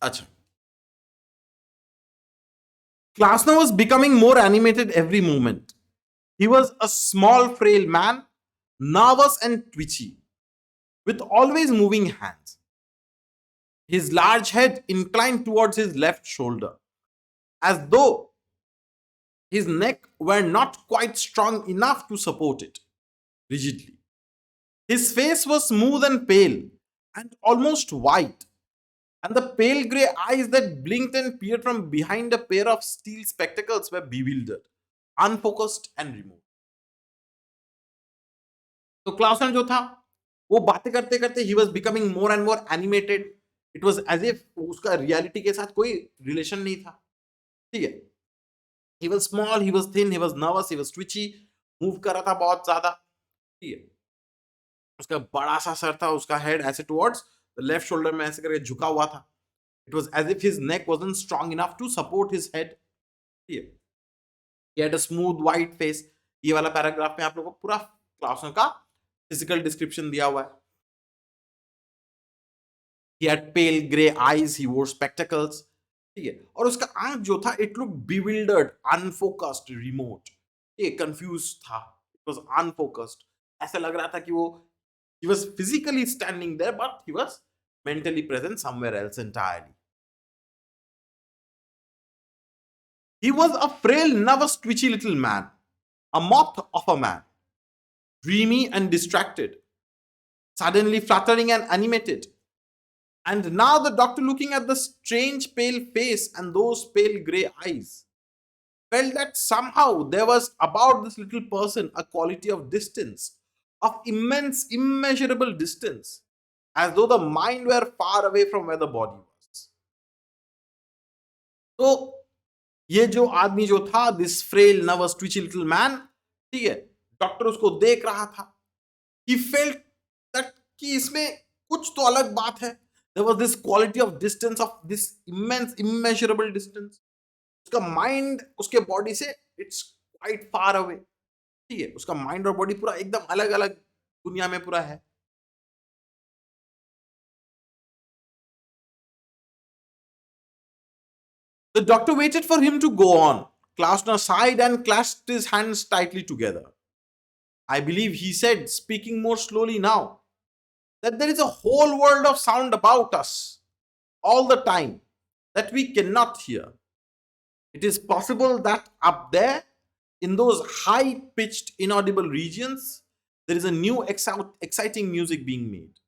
अच्छा, Klasner was becoming more animated every moment. He was a small, frail man, nervous and twitchy, with always moving hands. His large head inclined towards his left shoulder, as though his neck were not quite strong enough to support it rigidly. His face was smooth and pale, and almost white, and the pale grey eyes that blinked and peered from behind a pair of steel spectacles were bewildered, unfocused, and remote. तो क्लाउसन जो था वो बातें करते करते ही was becoming more and more animated. It was as if उसका reality के साथ कोई रिलेशन नहीं था. ठीक है. He was small, he was thin, he was nervous, he was twitchy. Move कर रहा था बहुत ज्यादा. ठीक है. उसका बड़ा सा सर था, उसका हेड ऐसे टुवर्ड्स लेफ्ट शोल्डर में ऐसे करके झुका हुआ था. It was as if his neck wasn't strong enough to support his head. ठीक है. He had a smooth white face. ये वाला पैराग्राफ में आप लोगों को पूरा क्लाउसन का फिजिकल डिस्क्रिप्शन दिया हुआ है. He had pale grey eyes, he wore spectacles. ठीक है. और उसका आंख जो था it looked bewildered, unfocused, remote. ये confused था. It was unfocused. ऐसा लग रहा था कि वो he was physically standing there but he was mentally present somewhere else entirely. He was a frail, nervous, twitchy little man, a moth of a man, dreamy and distracted, suddenly fluttering and animated. And now the doctor, looking at the strange pale face and those pale grey eyes, felt that somehow there was about this little person a quality of distance, of immense, immeasurable distance, as though the mind were far away from where the body was. तो ये जो आदमी जो था, this frail, nervous, twitchy little man, ठीक है, doctor उसको देख रहा था. He felt that कि इसमें कुछ तो अलग बात है. There was this quality of distance, of this immense, immeasurable distance. उसका माइंड उसके बॉडी से इट्स क्वाइट फार अवे. ठीक है. उसका माइंड और बॉडी पूरा एकदम अलग अलग दुनिया में पूरा है. The doctor waited for him to go on. Klausner sighed and clasped his hands tightly together. I believe, he said, speaking more slowly now, that there is a whole world of sound about us all the time that we cannot hear. It is possible that up there, in those high-pitched, inaudible regions, there is a new exciting music being made,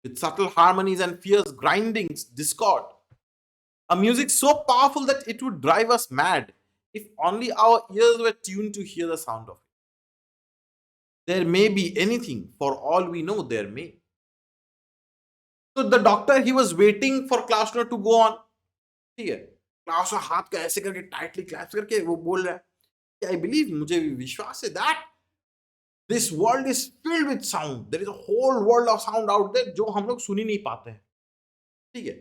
with subtle harmonies and fierce grindings, discord. A music so powerful that it would drive us mad if only our ears were tuned to hear the sound of it. There may be anything, for all we know, there may. So the doctor, he was waiting for Klausner to go on. ठीक है. क्लाउसनर हाथ का ऐसे करके tightly claps करके वो बोल रहा है कि आई बिलीव, मुझे विश्वास है that this world is filled with sound. There is a whole world of sound out there जो हम लोग सुन ही नहीं पाते हैं. ठीक है.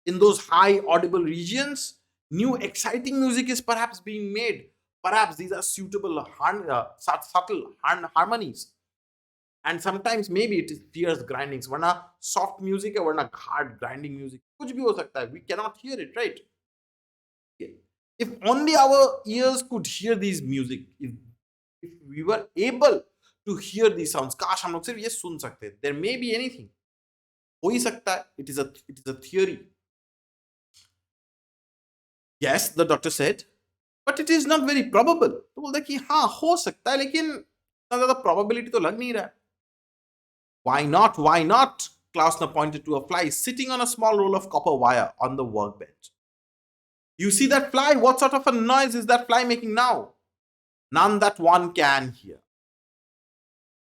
In those high audible regions, new exciting music is perhaps being made. Perhaps these are suitable, subtle harmonies. And sometimes maybe it is fierce grindings. वरना soft music है, वरना hard grinding music. कुछ भी हो सकता है. We cannot hear it, right? If only our ears could hear these music, if we were able to hear these sounds, काश हम लोग सिर्फ ये सुन सकते. There may be anything. हो ही सकता है. It is a theory. Yes, the doctor said, but it is not very probable. तो बोलता कि हाँ हो सकता है, लेकिन इतना ज़्यादा probability तो लग नहीं रहा है. Why not? Why not? Klausner pointed to a fly sitting on a small roll of copper wire on the workbench. You see that fly? What sort of a noise is that fly making now? None that one can hear.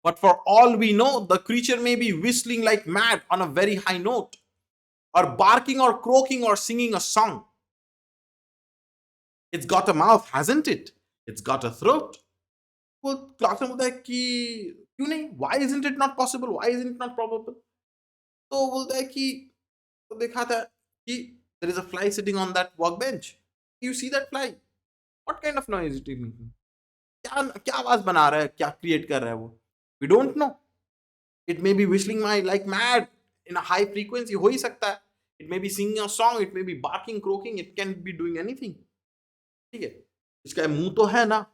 But for all we know, the creature may be whistling like mad on a very high note, or barking or croaking or singing a song. It's got a mouth, hasn't it? It's got a throat. Well, Klausner बोलता है कि क्यों नहीं? Why isn't it not possible? Why isn't it not probable? तो बोलता है कि तो देखा था कि there is a fly sitting on that workbench. You see that fly? What kind of noise is it making? क्या आवाज बना रहा है? क्या क्रिएट कर रहा है वो? We don't know. It may be whistling like mad in a high frequency. हो ही सकता है. It may be singing a song, it may be barking, croaking, it can be doing anything. ठीक है, इसका मुंह तो है ना,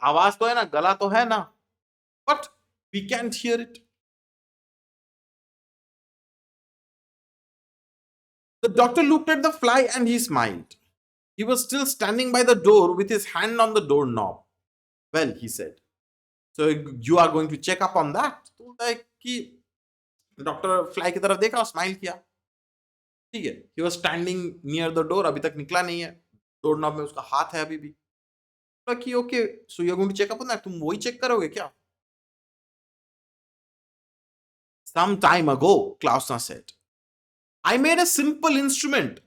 आवाज तो है ना, गला तो है ना, but we can't hear it. The doctor looked at the fly and he smiled. He was still standing by the door with his hand on the doorknob. Well, he said, so you are going to check up on that? तो बोलता है कि doctor fly की तरफ देखा और smile किया. ठीक है, he was standing near the door, अभी तक निकला नहीं है, डोर नॉब में उसका हाथ है अभी भी. कि okay, so you are going to check up on that, तुम वही चेक करोगे क्या? Some time ago, Klausner said, I made a simple instrument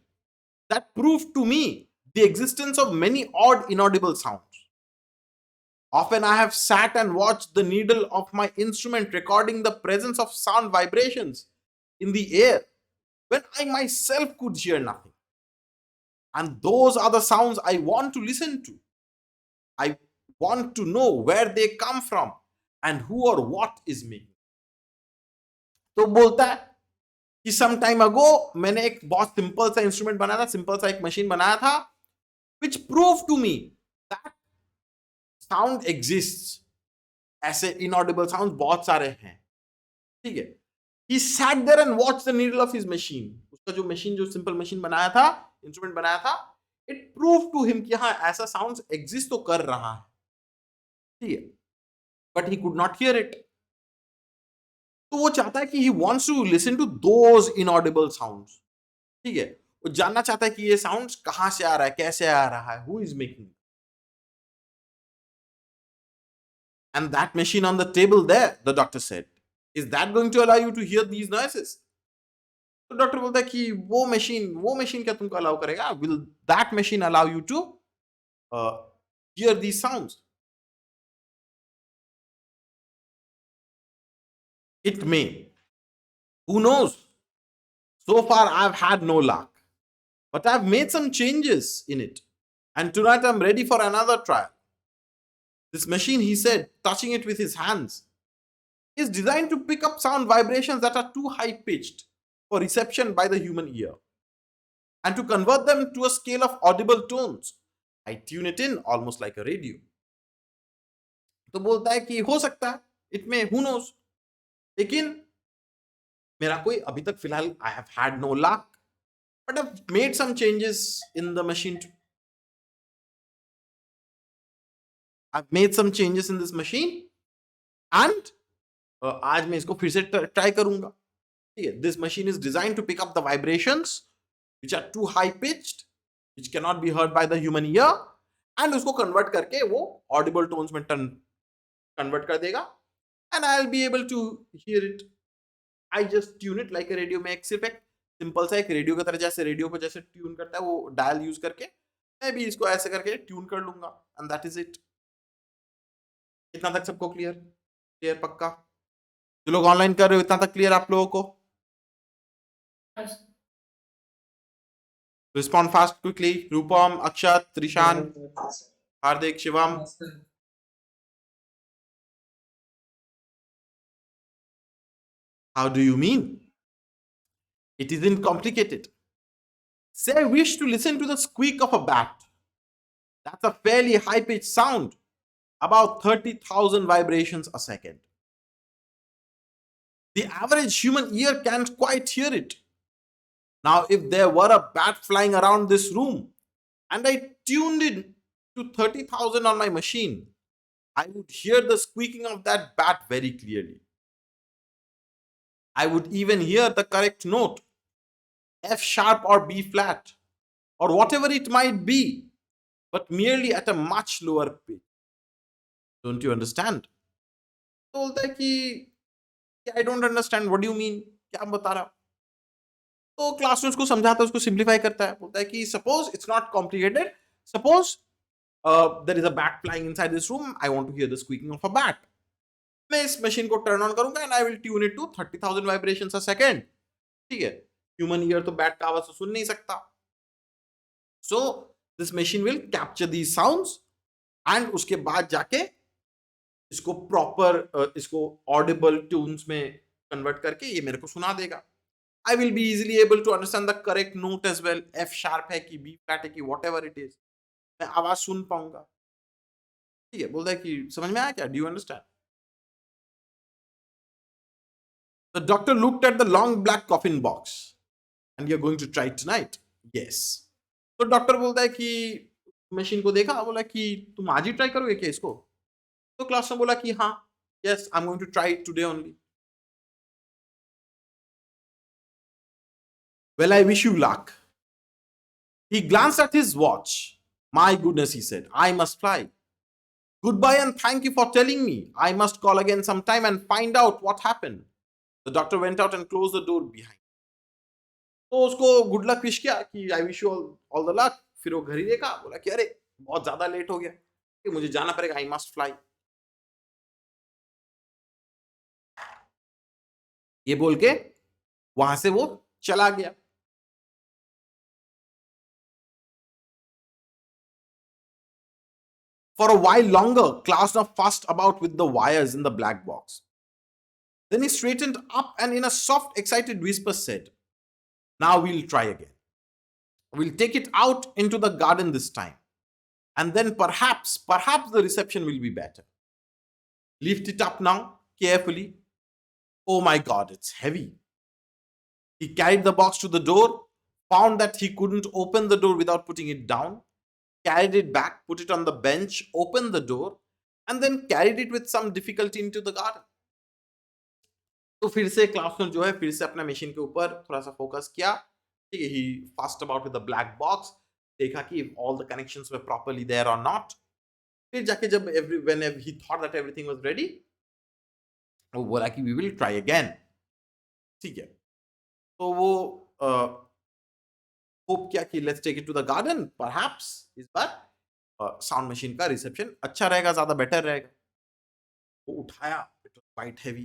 that proved to me the existence of many odd inaudible sounds. Often I have sat and watched the needle of my instrument recording the presence of sound vibrations in the air when I myself could hear nothing. And those are the sounds I want to listen to. I want to know where they come from and who or what is making. तो बोलता है कि some time ago मैंने एक बहुत simple सा instrument बनाया था, सिंपल सा एक मशीन बनाया था, which proved to me that sound exists. ऐसे inaudible sounds बहुत सारे हैं. ठीक है, he sat there and watched the needle of his machine. उसका जो मशीन, जो सिंपल मशीन बनाया था, इंस्ट्रूमेंट बनाया था, it proved to him कि हाँ ऐसा sounds exist तो कर रहा है. ठीक है, but he could not hear it. तो वो चाहता है कि he wants to listen to those inaudible sounds. ठीक है, वो जानना चाहता है कि ये साउंड्स कहां से आ रहा है, कैसे आ रहा है, who is making it. And that machine on the table there, the doctor said, is that going to allow you to hear these noises? तो डॉक्टर बोलता है कि वो मशीन क्या तुमको अलाउ करेगा? Will that machine allow you to hear these sounds? It may. Who knows? So far, I've had no luck. But I've made some changes in it. And tonight I'm ready for another trial. This machine, he said, touching it with his hands, is designed to pick up sound vibrations that are too high pitched for reception by the human ear and to convert them to a scale of audible tones. I tune it in almost like a radio. तो बोलता है कि हो सकता है, it may, who knows. लेकिन मेरा कोई अभी तक फिलहाल I have had no luck, but I've made some changes in the machine. I've made some changes in this machine and आज मैं इसको फिर से ट्राई करूंगा. ठीक है, this machine is designed to pick up the vibrations which are too high pitched, which cannot be heard by the human ear, and उसको convert करके वो audible tones में convert कर देगा, and I'll be able to hear it. I just tune it like a radio. में एक सिर्फ एक सिंपल सा एक रेडियो की तरह, जैसे रेडियो को जैसे ट्यून करता है वो डायल यूज करके मैं भी इसको ऐसे करके ट्यून कर लूंगा, and that is it. इतना तक सबको क्लियर पक्का? जो लोग ऑनलाइन कर रहे हो, इतना तक क्लियर आप लोगों को? Respond fast quickly. Rupam, Akshat, Trishan, Hardik, Shivam. How do you mean? It isn't complicated. Say I wish to listen to the squeak of a bat. That's a fairly high-pitched sound, about 30,000 vibrations a second. The average human ear can't quite hear it. Now, if there were a bat flying around this room and I tuned in to 30,000 on my machine, I would hear the squeaking of that bat very clearly. I would even hear the correct note, F sharp or B flat, or whatever it might be, but merely at a much lower pitch. Don't you understand? तो बोलता है कि I don't understand. What do you mean? क्या बता रहा? तो class में उसको समझाता है, उसको सिंप्लीफाई करता है. बोलता है कि suppose it's not complicated. Suppose there is a bat flying inside this room. I want to hear the squeaking of a bat. मैं इस मशीन को टर्न ऑन करूंगा and I will tune it to 30,000 vibrations a second. ठीक है, human ear तो bat का आवाज तो सुन नहीं सकता. So this machine will capture these sounds and उसके बाद जाके इसको प्रॉपर इसको ऑडिबल ट्यून्स में कन्वर्ट करके ये मेरे को सुना देगा. I will be easily able to understand the correct note as well. F sharp है कि B flat है कि whatever it is. मैं आवाज सुन पाऊंगा. ठीक है, बोलता है कि समझ में आया क्या? Do you understand? The doctor looked at the long black coffin box. And you're going to try it tonight? Yes. तो डॉक्टर बोलता है कि मशीन को देखा, बोला कि तुम आज ही ट्राई करोगे क्या इसको? तो क्लास ने बोला कि हाँ, yes, I'm going to try it today only. Well, I wish you luck. He glanced at his watch. My goodness, he said, I must fly. Goodbye and thank you for telling me. I must call again sometime and find out what happened. The doctor went out and closed the door behind. तो उसको good luck wish किया कि I wish you all the luck. फिर वो घर ही देखा, बोला कि अरे बहुत ज्यादा लेट हो गया कि मुझे जाना पड़ेगा, आई मस्ट फ्लाई. ये बोल के वहां से वो चला गया. For a while longer, Klausner fussed about with the wires in the black box. Then he straightened up and in a soft, excited whisper said, now we'll try again. We'll take it out into the garden this time. And then perhaps the reception will be better. Lift it up now, carefully. Oh my God, it's heavy. He carried the box to the door, found that he couldn't open the door without putting it down, carried it back, put it on the bench, opened the door, and then carried it with some difficulty into the garden. तो फिर से क्लासनर जो है फिर से अपना machine के ऊपर थोड़ा सा फोकस किया. ठीक है, he fussed about with the black box, देखा कि all the connections were properly there और नॉट. फिर जाके जब when he thought that everything was ready, वो बोला कि वी विल ट्राई अगेन. ठीक है, तो वो होप किया कि let's take it to the garden, perhaps इस बार साउंड मशीन का रिसेप्शन अच्छा रहेगा, ज्यादा बेटर रहेगा. वो उठाया, इट वाज क्वाइट हेवी.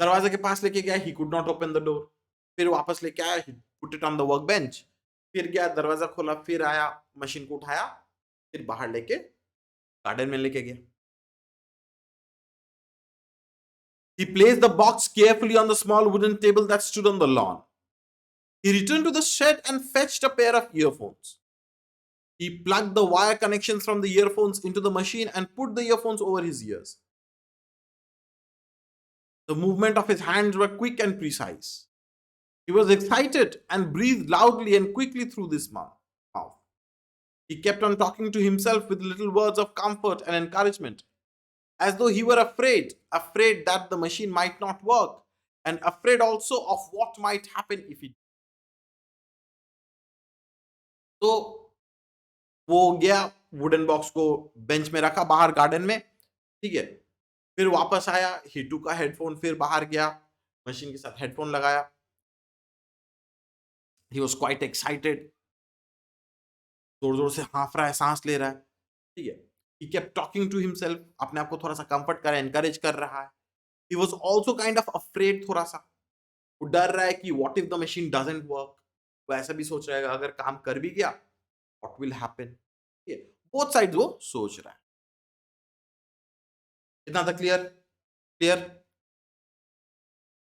दरवाजे के पास लेके गया, he could not open the door. फिर वापस लेके आया, he put it on the work bench. फिर गया, दरवाजा खोला, फिर आया, मशीन को उठाया, फिर बाहर लेके गार्डन में लेके गया. He placed the box carefully on the small wooden table that stood on the lawn. He returned to the shed and fetched a pair of earphones. He plugged the wire connections from the earphones into the machine and put the earphones over his ears. The movement of his hands were quick and precise. He was excited and breathed loudly and quickly through this mouth. He kept on talking to himself with little words of comfort and encouragement, as though he were afraid that the machine might not work, and afraid also of what might happen if it. तो वो गया, wooden box को bench में रखा बाहर garden में. ठीक है, फिर वापस आया, ही टूक का हेडफोन, फिर बाहर गया, मशीन के साथ हेडफोन लगाया. ही वाज क्वाइट एक्साइटेड, जोर जोर से हाँफ रहा है, सांस ले रहा है. ठीक है, he kept talking to himself, अपने आप को थोड़ा सा कंफर्ट कर रहा है, एनकरेज कर रहा है. he was also kind of afraid, थोड़ा सा वो डर रहा है कि what if the machine doesn't work. वो ऐसा भी सोच रहा है अगर काम कर भी गया, what will happen. ठीक है, both sides वो सोच रहा है. इतना था क्लियर?